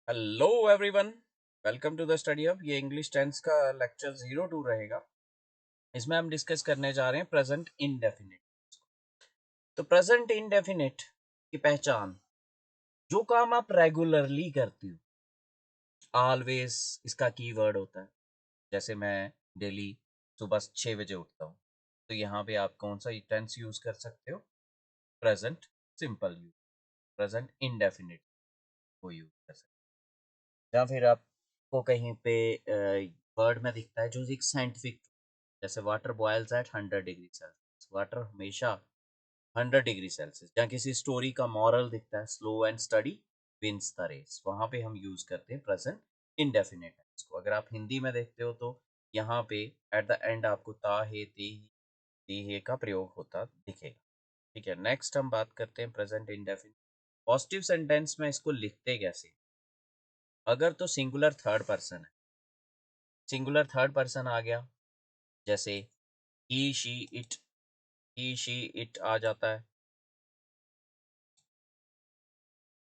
Hello everyone, welcome to the study hub. ये English tense का lecture 02 रहेगा। इसमें हम डिस्कस करने जा रहे हैं प्रेजेंट इंडेफिनिट। तो प्रेजेंट इंडेफिनिट की पहचान, जो काम आप रेगुलरली करते हो, ऑलवेज इसका कीवर्ड होता है। जैसे मैं डेली सुबह 6 बजे उठता हूँ, तो यहाँ पे आप कौन सा टेंस यूज कर सकते हो? Present simple use, present indefinite को यूज कर सकते हो। या फिर आपको कहीं पे वर्ड में दिखता है जो एक साइंटिफिक, जैसे water boils at 100 degree Celsius, water हमेशा 100 डिग्री सेल्सियस। या किसी स्टोरी का मॉरल दिखता है, slow and study wins the race, वहां पे हम यूज करते हैं प्रेजेंट इंडेफिनिट टेंस को। अगर आप हिंदी में देखते हो तो यहाँ पे एट द एंड आपको ता हे ते ही ती हे का प्रयोग होता दिखेगा। ठीक है, नेक्स्ट हम बात करते हैं प्रेजेंट इंडेफिनिट। पॉजिटिव सेंटेंस में इसको लिखते कैसे? अगर तो सिंगुलर थर्ड पर्सन है, सिंगुलर थर्ड पर्सन आ गया, जैसे he she it, he she it आ जाता है।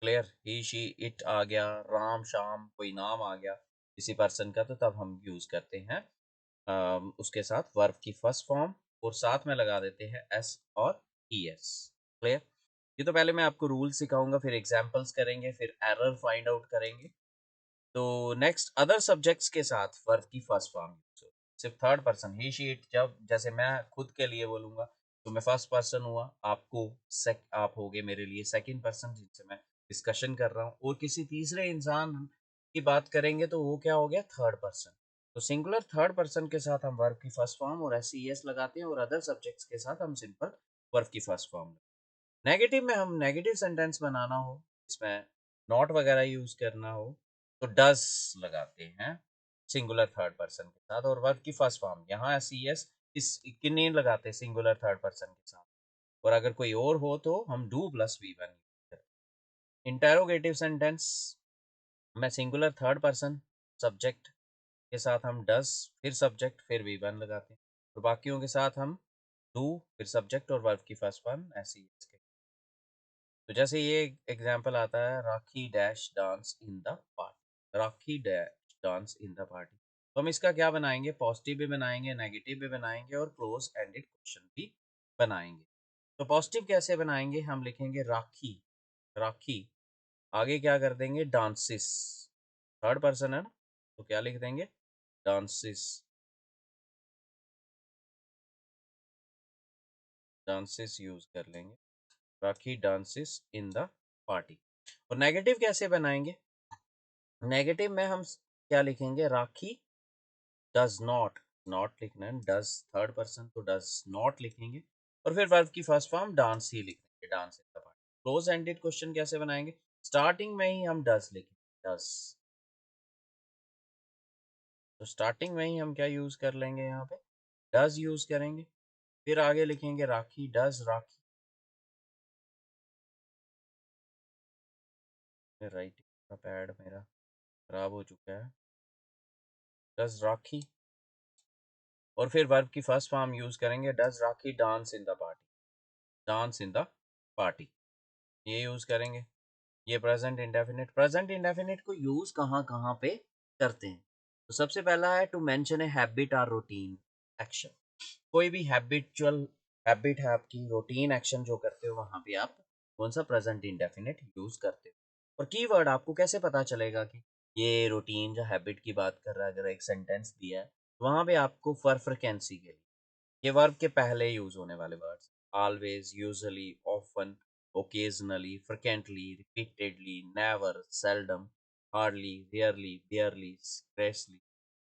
क्लियर, ही शी इट आ गया, राम शाम कोई नाम आ गया किसी पर्सन का, तो तब हम यूज करते हैं उसके साथ वर्ब की फर्स्ट फॉर्म और साथ में लगा देते हैं एस और ई एस। क्लियर। ये तो पहले मैं आपको रूल सिखाऊंगा, फिर एग्जांपल्स करेंगे, फिर एरर फाइंड आउट करेंगे। तो नेक्स्ट, अदर सब्जेक्ट्स के साथ वर्ब की फर्स्ट फॉर्म, सिर्फ third person he she it, जब जैसे मैं खुद के लिए बोलूंगा तो मैं फर्स्ट पर्सन हुआ, आपको आप होगे मेरे लिए सेकंड पर्सन जिनसे मैं डिस्कशन कर रहा हूँ, और किसी तीसरे इंसान की बात करेंगे तो वो क्या हो गया? Third person. तो सिंगुलर थर्ड पर्सन के साथ हम वर्ब की फर्स्ट फॉर्म और एस ई एस लगाते हैं, और अदर सब्जेक्ट्स के साथ हम सिंपल वर्ब की फर्स्ट फॉर्म। नेगेटिव में हम नेगेटिव सेंटेंस बनाना हो, इसमें नॉट वगैरह यूज करना हो, तो डस लगाते हैं सिंगुलर थर्ड पर्सन के साथ, और वर्ब की फर्स्ट फॉर्म यहाँ एस ई एस इस किन्हीं लगाते हैं सिंगुलर थर्ड पर्सन के साथ। और अगर कोई और हो तो हम do plus V one. Interrogative sentence में सिंगुलर थर्ड पर्सन सब्जेक्ट के साथ हम डस, फिर सब्जेक्ट, फिर वी वन लगाते हैं। और बाकियों के साथ हम डू, फिर सब्जेक्ट और वर्ब की first form S E S के। तो जैसे ये एग्जाम्पल आता है, Rakhi dash dance in the party, Rakhi dash dance in the party. तो हम इसका क्या बनाएंगे? पॉजिटिव भी बनाएंगे, नेगेटिव भी बनाएंगे, और क्लोज एंडेड क्वेश्चन भी बनाएंगे। तो पॉजिटिव कैसे बनाएंगे? हम लिखेंगे राखी, राखी आगे क्या कर देंगे? डांसिस, थर्ड पर्सन है ना, तो क्या लिख देंगे? डांसिस, डांसिस यूज कर लेंगे, राखी डांसिस इन द पार्टी। और नेगेटिव कैसे बनाएंगे? नेगेटिव में हम क्या लिखेंगे? राखी डज नॉट, नॉट लिखना है, डज थर्ड पर्सन तो डज नॉट लिखेंगे, और फिर वर्ब की फर्स्ट फॉर्म डांस ही लिखेंगे, dance in the party. Close ended question कैसे बनाएंगे? स्टार्टिंग में ही हम डज लिखेंगे, डज। तो स्टार्टिंग में ही हम क्या यूज कर लेंगे? यहाँ पे डज यूज करेंगे, फिर आगे लिखेंगे राखी डज राखी। राइटिंग का पैड मेरा खराब हो चुका है, डज राखी, और फिर वर्ब की फर्स्ट फॉर्म यूज करेंगे, does rakhi dance in the party, dance in the party, ये यूज करेंगे। ये प्रेजेंट इंडेफिनिट। प्रेजेंट इंडेफिनिट को यूज कहाँ कहाँ पे करते हैं? तो सबसे पहला है टू मेंशन ए हैबिट और रूटीन एक्शन। कोई भी हैबिचुअल हैबिट है आपकी, रूटीन एक्शन जो करते हो, वहां पे आप कौन सा प्रेजेंट इंडेफिनिट यूज करते हो? और कीवर्ड आपको कैसे पता चलेगा कि ये रूटीन जो हैबिट की बात कर रहा है? अगर एक सेंटेंस दिया है तो वहां पे आपको फॉर फ्रिक्वेंसी के लिए ये वर्ब के पहले यूज होने वाले words, always, usually, often, occasionally, frequently, repeatedly, never, seldom, hardly, rarely, barely, scarcely,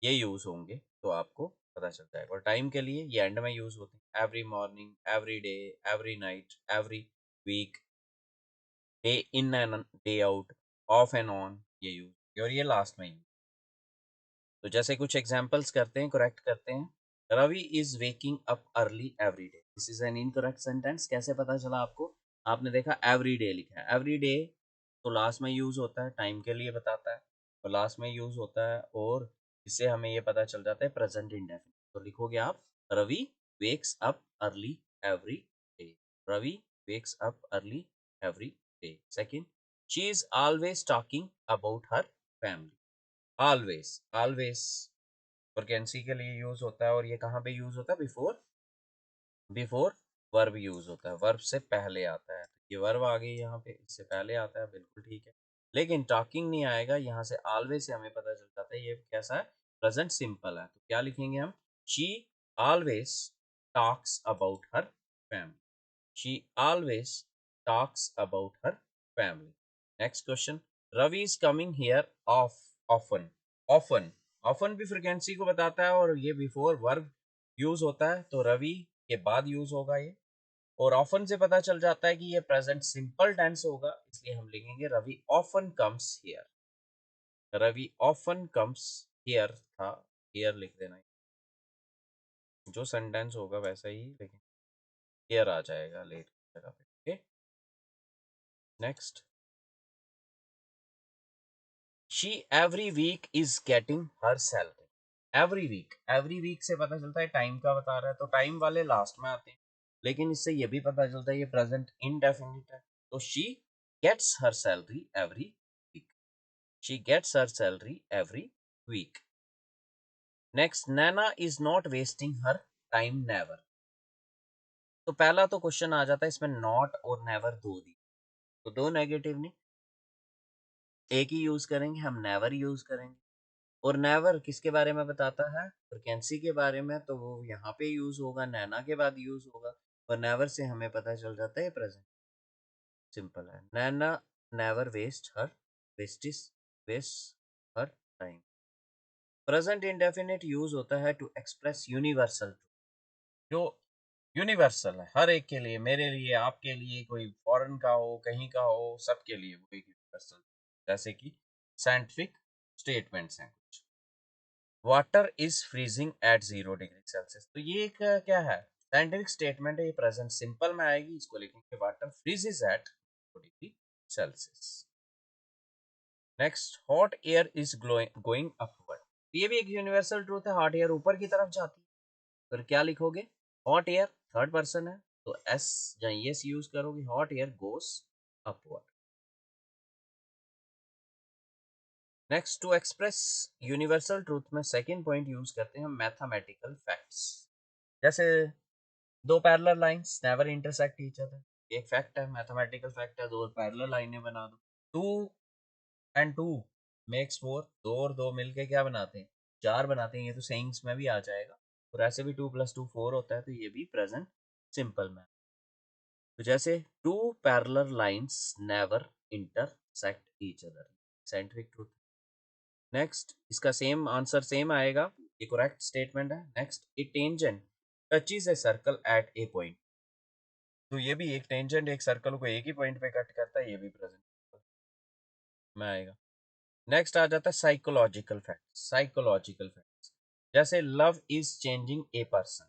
ये यूज होंगे, तो आपको पता चल जाएगा। और टाइम के लिए ये एंड में यूज होते हैं, every morning, every day, every night, every week, day in and day out, off and on, ये यूज, और ये लास्ट में यूज। तो जैसे कुछ एग्जांपल्स करते हैं, करेक्ट करते हैं। Ravi is waking up early every day, this is an incorrect sentence. कैसे पता चला आपको? आपने देखा एवरी डे लिखा है, एवरी डे तो लास्ट में यूज होता है, टाइम के लिए बताता है तो लास्ट में यूज होता है, और इससे हमें ये पता चल जाता है प्रेजेंट इंडेफिनिट। तो लिखोगे आप, Ravi wakes up early every day, Ravi wakes up early every day. Second, she is always talking about her family. Always, always vacancy के लिए यूज होता है, और ये कहाँ पे यूज होता है? बिफोर, बिफोर वर्ब यूज होता है, वर्ब से पहले आता है। ये वर्ब आ गई यहाँ पे, इससे पहले आता है, बिल्कुल ठीक है। लेकिन टॉकिंग नहीं आएगा, यहाँ से ऑलवेज से हमें पता चल जाता है ये कैसा है, प्रेजेंट सिंपल है। तो क्या लिखेंगे हम? She always talks about her family. She always talks about her family. Next question, Ravi is coming here off often. Often, often भी फ्रिक्वेंसी को बताता है, और ये बिफोर वर्ब यूज होता है, तो रवि के बाद यूज होगा ये। और ऑफन से पता चल जाता है कि ये प्रेजेंट सिंपल टेंस होगा, इसलिए हम लिखेंगे Ravi often comes here. Ravi often comes here था, हियर लिख देना, जो सेंटेंस होगा वैसा ही, लेकिन हियर आ जाएगा लेट की जगह पे। Okay, next, she every week is getting her salary. Every week से पता चलता है टाइम का बता रहा है, तो टाइम वाले लास्ट में आते हैं, लेकिन इससे ये भी पता चलता है ये प्रेजेंट इनडेफिनिट है। तो she gets her salary every week. She gets her salary every week. Next, Naina is not wasting her time never. तो पहला तो क्वेश्चन आ जाता है इसमें, नॉट और नेवर दो दी, तो दो नेगेटिव नहीं, एक ही यूज करेंगे, हम नेवर यूज करेंगे। और नेवर किसके बारे में बताता है? फ्रिक्वेंसी के बारे में, तो वो यहाँ पे यूज होगा, नैना के बाद यूज होगा। और नेवर से हमें पता चल जाता है प्रेजेंट सिंपल है। नैना नेवर वेस्ट हर, वेस्टिस, वेस्ट हर टाइम। प्रेजेंट इंडेफिनिट यूज होता है टू एक्सप्रेस यूनिवर्सल, जो यूनिवर्सल है हर एक के लिए, मेरे लिए, आपके लिए, कोई फॉरेन का हो, कहीं का हो, सबके लिए वो एक यूनिवर्सल। जैसे कि साइंटिफिक स्टेटमेंट्स हैं कुछ, water is freezing at 0 degree Celsius. तो ये एक क्या है, साइंटिफिक स्टेटमेंट है, ये प्रेजेंट सिंपल में आएगी, इसको लिखेंगे water freezes at 0 degree Celsius. Next, hot air is going upward. ये भी एक यूनिवर्सल ट्रूथ है, हॉट एयर ऊपर की तरफ जाती है। फिर क्या लिखोगे? हॉट एयर थर्ड पर्सन है, तो एस या एस यूज करोगे, hot air goes upward. Next, to express universal truth में सेकंड पॉइंट यूज करते हैं मैथमेटिकल फैक्ट्स। जैसे दो parallel lines never intersect each other, एक फैक्ट है, मैथमेटिकल फैक्ट है, दो पैरेलल लाइनें बना दो, 2 and 2 मेक्स 4, दो और दो मिलके क्या बनाते हैं? 4 बनाते हैं। ये तो सेइंग्स में भी आ जाएगा, और ऐसे भी 2 + 2 4 होता है, तो ये भी प्रेजेंट सिंपल में। तो जैसे two parallel lines never intersect each other, scientific truth. Next, इसका सेम आंसर सेम आएगा, ये करेक्ट स्टेटमेंट है। Next, a tangent touches a circle at a point. तो ये भी एक टेंजेंट एक सर्कल को एक ही पॉइंट पे कट करता है, ये भी प्रेजेंट में आएगा। नेक्स्ट आ जाता है साइकोलॉजिकल फैक्ट। साइकोलॉजिकल फैक्ट्स, जैसे love is changing a person.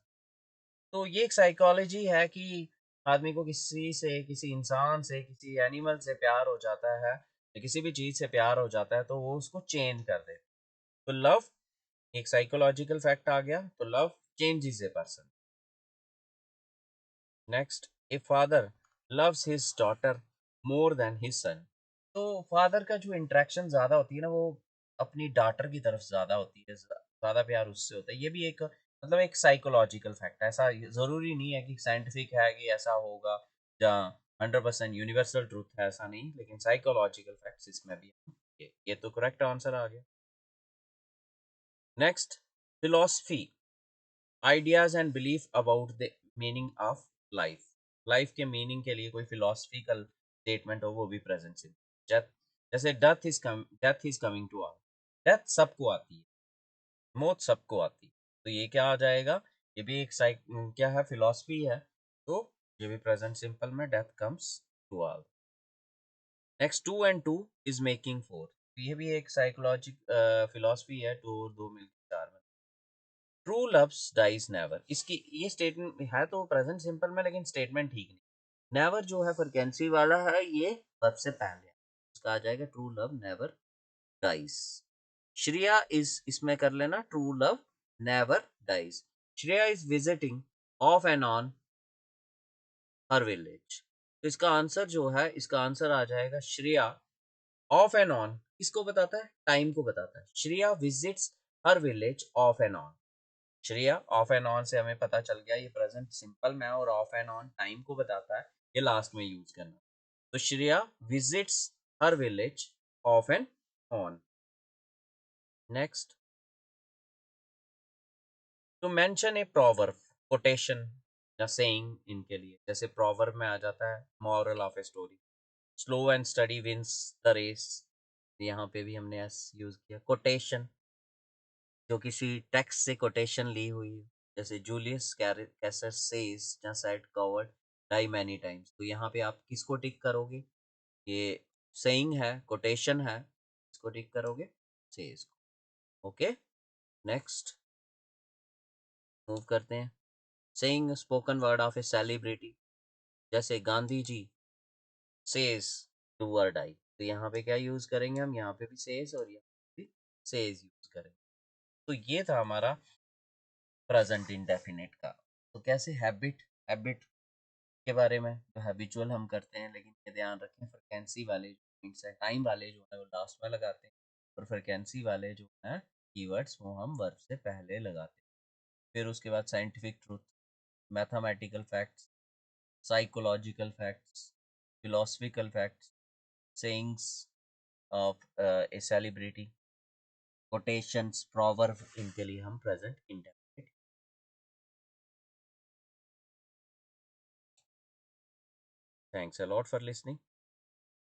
तो ये एक साइकोलॉजी है कि आदमी को किसी से, किसी इंसान से, किसी एनिमल से प्यार हो जाता है, या किसी भी चीज से प्यार हो जाता है, तो वो उसको चेंज कर दे। तो लव एक साइकोलॉजिकल फैक्ट आ गया, तो love changes a person. Next, a father loves his daughter more than his son. तो फादर का जो इंटरेक्शन ज्यादा होती है ना, वो अपनी डॉटर की तरफ ज्यादा होती है, ज्यादा प्यार उससे होता है। ये भी एक मतलब एक साइकोलॉजिकल फैक्ट है, ऐसा जरूरी नहीं है कि साइंटिफिक है कि ऐसा होगा, जहाँ 100% यूनिवर्सल ट्रूथ है, ऐसा नहीं, लेकिन साइकोलॉजिकल फैक्ट्स इसमें भी है। ये तो करेक्ट आंसर आ गया। Next, philosophy, ideas and belief about the meaning of life. Life के मीनिंग के लिए कोई फिलोसफिकल स्टेटमेंट हो, वो भी प्रेजेंट सिंपल। जैसे death is coming to all. Death सबको आती है, मौत सबको आती है, तो ये क्या आ जाएगा? ये भी एक क्या है, फिलोसफी है, तो ये भी प्रेजेंट सिंपल में death comes to all. Next, 2 and 2 is making 4। ये भी एक साइकोलॉजिक फिलोसफी है, 2 और 2 मिलकर 4 में। ट्रू लव्स डाइज नेवर, इसकी ये स्टेटमेंट है तो प्रेजेंट सिंपल में, लेकिन स्टेटमेंट ठीक नहीं। नेवर जो है फ्रिक्वेंसी वाला है, ये वर्ब से पहले है, इसका आ जाएगा true love never dies. Shreya is, इसमें कर लेना true love never dies. Shreya is visiting off and on her village. तो इसका आंसर जो है, इसका आंसर आ जाएगा श्रेया ऑफ एंड ऑन किसको बताता है? टाइम को बताता है। Shreya visits her village off and on. Shreya of and on से हमें पता चल गया ये प्रेजेंट सिंपल में, और ऑफ एंड ऑन टाइम को बताता है, ये लास्ट में यूज करना। तो Shreya visits her village off and on. Next, to mention a proverb, quotation या सेइंग इनके लिए, जैसे प्रोवर्ब में आ जाता है moral of a story, slow and study wins the race. यहाँ पे भी हमने एस यूज किया। कोटेशन जो किसी टेक्स्ट से कोटेशन ली हुई है, जैसे जूलियस कैसर सेज या said coward die many times. तो यहाँ पे आप किसको टिक करोगे? ये सेइंग है, कोटेशन है, इसको टिक करोगे सेज को। ओके, नेक्स्ट मूव करते हैं। Saying spoken word of a celebrity, जैसे गांधी जी सेज डू और डाई। तो यहाँ पे क्या यूज करेंगे हम? यहाँ पे भी सेज और यहाँ पे भी सेज यूज करेंगे। तो ये था हमारा प्रेजेंट इंडेफिनिट का। तो कैसे हैबिट, हैबिट के बारे में, जो हैबिचुअल हम करते हैं, लेकिन ये ध्यान रखें फ्रिक्वेंसी वाले जो पॉइंट्स है, टाइम वाले जो है वो लास्ट में लगाते हैं, और फ्रिक्वेंसी वाले जो है कीवर्ड्स वो हम वर्ब से पहले लगाते हैं। फिर उसके बाद scientific truth, mathematical facts, psychological facts, philosophical facts, sayings of a celebrity, quotations, proverb, इनके लिए हम present indefinite. Thanks a lot for listening.